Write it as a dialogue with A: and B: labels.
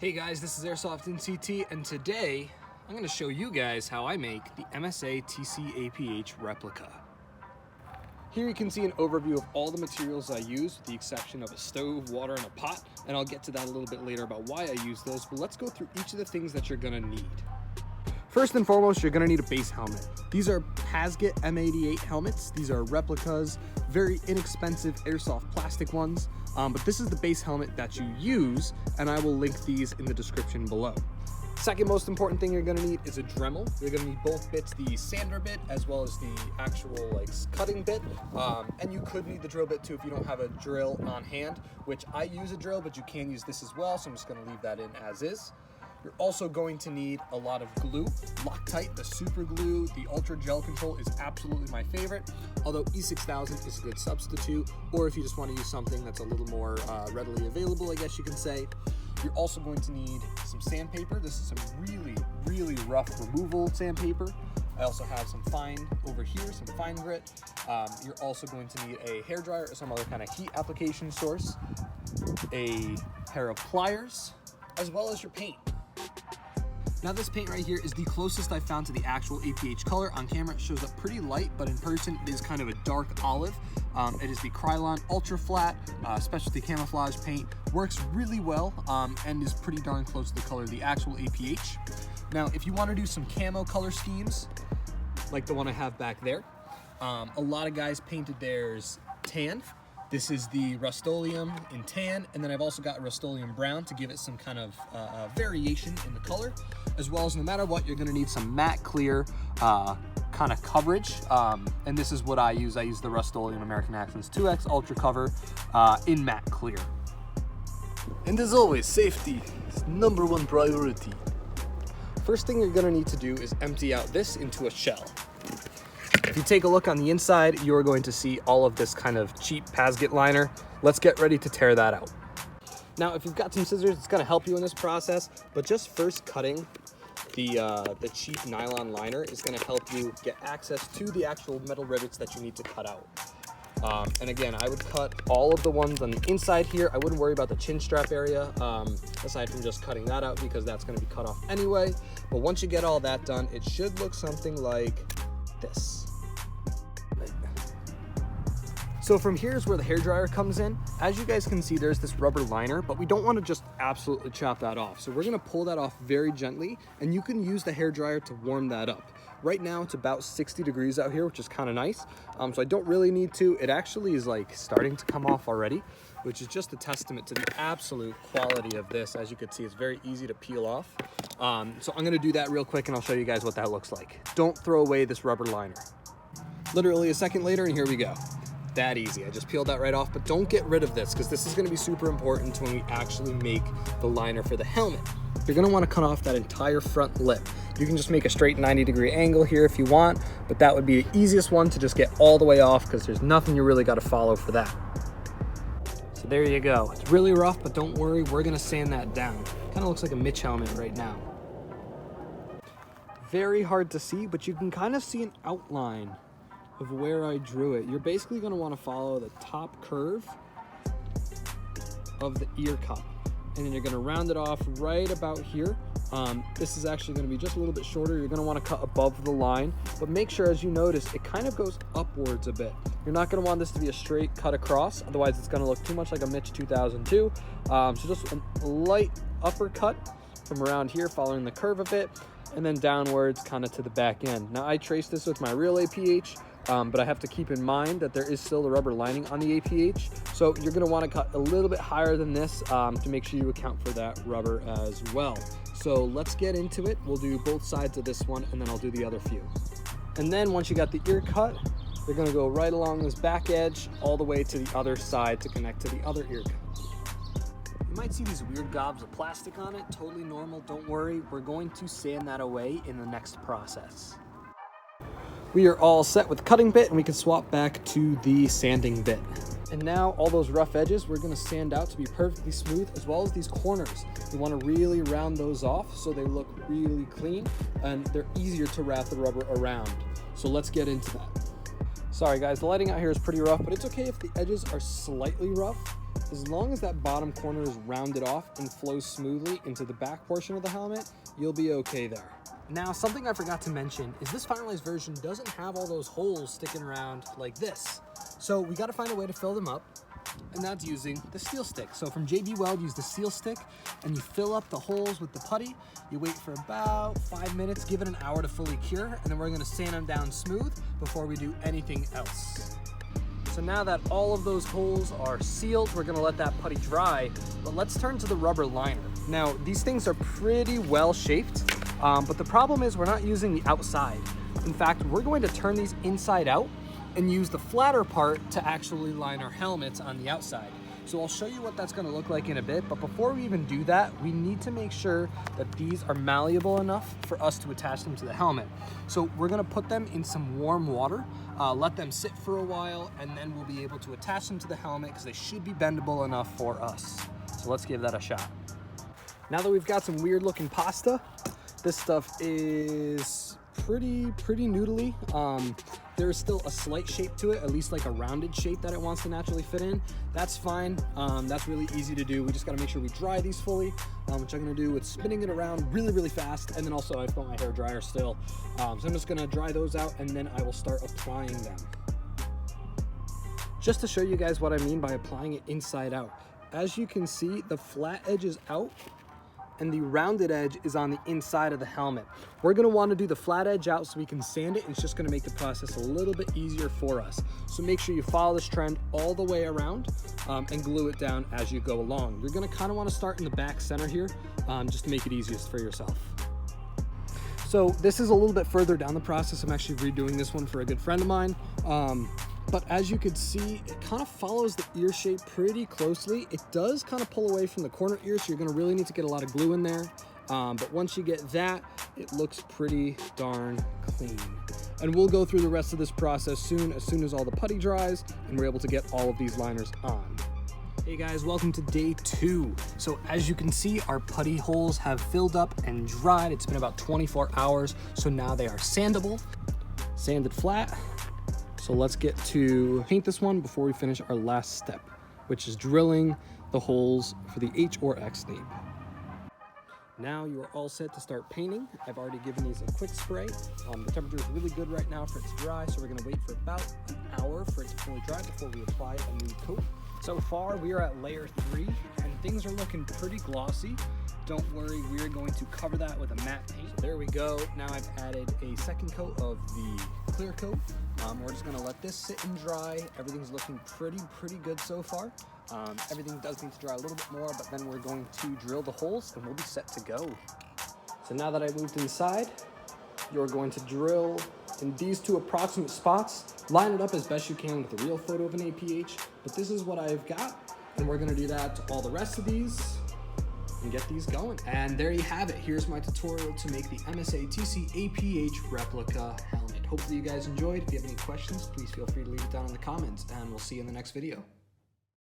A: Hey guys, this is Airsoft in CT, and today I'm going to show you guys how I make the MSA TC APH replica. Here you can see an overview of all the materials I use, with the exception of a stove, water, and a pot, and I'll get to that a little bit later about why I use those, but let's go through each of the things that you're going to need. First and foremost, you're going to need a base helmet. These are Pasget M88 helmets. These are replicas, very inexpensive Airsoft plastic ones, but this is the base helmet that you use, and I will link these in the description below. Second most important thing you're going to need is a Dremel. You're going to need both bits, the sander bit as well as the actual cutting bit, and you could need the drill bit too if you don't have a drill on hand, which I use a drill, but you can use this as well, so I'm just going to leave that in as is. You're also going to need a lot of glue. Loctite, the super glue, the ultra gel control is absolutely my favorite, although E6000 is a good substitute, or if you just want to use something that's a little more readily available, I guess you can say. You're also going to need some sandpaper. This is some really rough removal sandpaper. I also have some fine over here, some fine grit. You're also going to need a hairdryer or some other kind of heat application source, a pair of pliers, as well as your paint. Now this paint right here is the closest I found to the actual APH color. On camera it shows up pretty light, but in person it is kind of a dark olive. It is the Krylon Ultra Flat specialty camouflage paint. Works really well and is pretty darn close to the color of the actual APH. Now if you want to do some camo color schemes, like the one I have back there, a lot of guys painted theirs tan. This is the Rust-Oleum in tan, and then I've also got Rust-Oleum brown to give it some kind of variation in the color, as well as no matter what, you're gonna need some matte clear kind of coverage, and this is what I use. I use the Rust-Oleum American Accents 2X Ultra Cover in matte clear.
B: And as always, safety is #1 priority.
A: First thing you're gonna need to do is empty out this into a shell. If you take a look on the inside, you're going to see all of this kind of cheap Pasget liner. Let's get ready to tear that out. Now, if you've got some scissors, it's gonna help you in this process, but just first cutting the cheap nylon liner is gonna help you get access to the actual metal rivets that you need to cut out. And again, I would cut all of the ones on the inside here. I wouldn't worry about the chin strap area, aside from just cutting that out because that's gonna be cut off anyway. But once you get all that done, it should look something like this. So from here is where the hairdryer comes in. As you guys can see, there's this rubber liner, but we don't want to just absolutely chop that off. So we're gonna pull that off very gently, and you can use the hairdryer to warm that up. Right now it's about 60 degrees out here, which is kind of nice. So I don't really need to. It actually is starting to come off already, which is just a testament to the absolute quality of this. As you can see, it's very easy to peel off. So I'm gonna do that real quick and I'll show you guys what that looks like. Don't throw away this rubber liner. Literally a second later, and here we go. That easy. I just peeled that right off, but don't get rid of this because this is going to be super important when we actually make the liner for the helmet. You're going to want to cut off that entire front lip. You can just make a straight 90-degree angle here if you want, but that would be the easiest one to just get all the way off because there's nothing you really got to follow for that. So there you go. It's really rough, but don't worry, we're going to sand that down. Kind of looks like a Mitch helmet right now. Very hard to see, but you can kind of see an outline of where I drew it. You're basically going to want to follow the top curve of the ear cup, and then you're going to round it off right about here. This is actually going to be just a little bit shorter. You're going to want to cut above the line, but make sure, as you notice, it kind of goes upwards a bit. You're not going to want this to be a straight cut across, otherwise it's going to look too much like a Mitch 2002. So just a light uppercut from around here, following the curve of it, and then downwards kind of to the back end. Now I traced this with my real APH, but I have to keep in mind that there is still the rubber lining on the APH. So you're gonna wanna cut a little bit higher than this to make sure you account for that rubber as well. So let's get into it. We'll do both sides of this one and then I'll do the other few. And then once you got the ear cut, you're gonna go right along this back edge all the way to the other side to connect to the other ear cut. You might see these weird gobs of plastic on it, totally normal, don't worry. We're going to sand that away in the next process. We are all set with the cutting bit and we can swap back to the sanding bit. And now all those rough edges we're gonna sand out to be perfectly smooth, as well as these corners. We wanna really round those off so they look really clean and they're easier to wrap the rubber around. So let's get into that. Sorry guys, the lighting out here is pretty rough, but it's okay if the edges are slightly rough. As long as that bottom corner is rounded off and flows smoothly into the back portion of the helmet, you'll be okay there. Now, something I forgot to mention is this finalized version doesn't have all those holes sticking around like this. So we got to find a way to fill them up, and that's using the steel stick. So from JB Weld, use the steel stick, and you fill up the holes with the putty. You wait for about 5 minutes, give it an hour to fully cure, and then we're gonna sand them down smooth before we do anything else. So now that all of those holes are sealed, we're gonna let that putty dry, but let's turn to the rubber liner. Now, these things are pretty well shaped, but the problem is we're not using the outside. In fact, we're going to turn these inside out and use the flatter part to actually line our helmets on the outside. So I'll show you what that's gonna look like in a bit, but before we even do that, we need to make sure that these are malleable enough for us to attach them to the helmet. So we're gonna put them in some warm water, let them sit for a while, and then we'll be able to attach them to the helmet because they should be bendable enough for us. So let's give that a shot. Now that we've got some weird looking pasta, this stuff is pretty noodly. There's still a slight shape to it, at least like a rounded shape that it wants to naturally fit in. That's fine. That's really easy to do. We just got to make sure we dry these fully, which I'm going to do with spinning it around really fast. And then also I've got my hair dryer still. So I'm just going to dry those out, and then I will start applying them. Just to show you guys what I mean by applying it inside out. As you can see, the flat edge is out and the rounded edge is on the inside of the helmet. We're gonna wanna do the flat edge out so we can sand it, and it's just gonna make the process a little bit easier for us. So make sure you follow this trend all the way around and glue it down as you go along. You're gonna kinda wanna start in the back center here, just to make it easiest for yourself. So this is a little bit further down the process. I'm actually redoing this one for a good friend of mine. But as you can see, it kind of follows the ear shape pretty closely. It does kind of pull away from the corner ear, so you're gonna really need to get a lot of glue in there. But once you get that, it looks pretty darn clean. And we'll go through the rest of this process as soon as all the putty dries and we're able to get all of these liners on. Hey guys, welcome to day 2. So as you can see, our putty holes have filled up and dried. It's been about 24 hours, so now they are sandable, sanded flat. So let's get to paint this one before we finish our last step, which is drilling the holes for the H or X name. Now you are all set to start painting. I've already given these a quick spray. The temperature is really good right now for it to dry, so we're gonna wait for about an hour for it to fully dry before we apply a new coat. So far, we are at layer 3, and things are looking pretty glossy. Don't worry, we are going to cover that with a matte paint. So there we go. Now I've added a second coat of the clear coat. We're just gonna let this sit and dry. Everything's looking pretty good so far. Everything does need to dry a little bit more, but then we're going to drill the holes and we'll be set to go. So now that I moved inside, you're going to drill in these 2 approximate spots. Line it up as best you can with a real photo of an APH, but this is what I've got, and we're gonna do that to all the rest of these and get these going. And there you have it. Here's my tutorial to make the MSA TC APH replica helmet. Hopefully you guys enjoyed. If you have any questions, please feel free to leave it down in the comments, and we'll see you in the next video.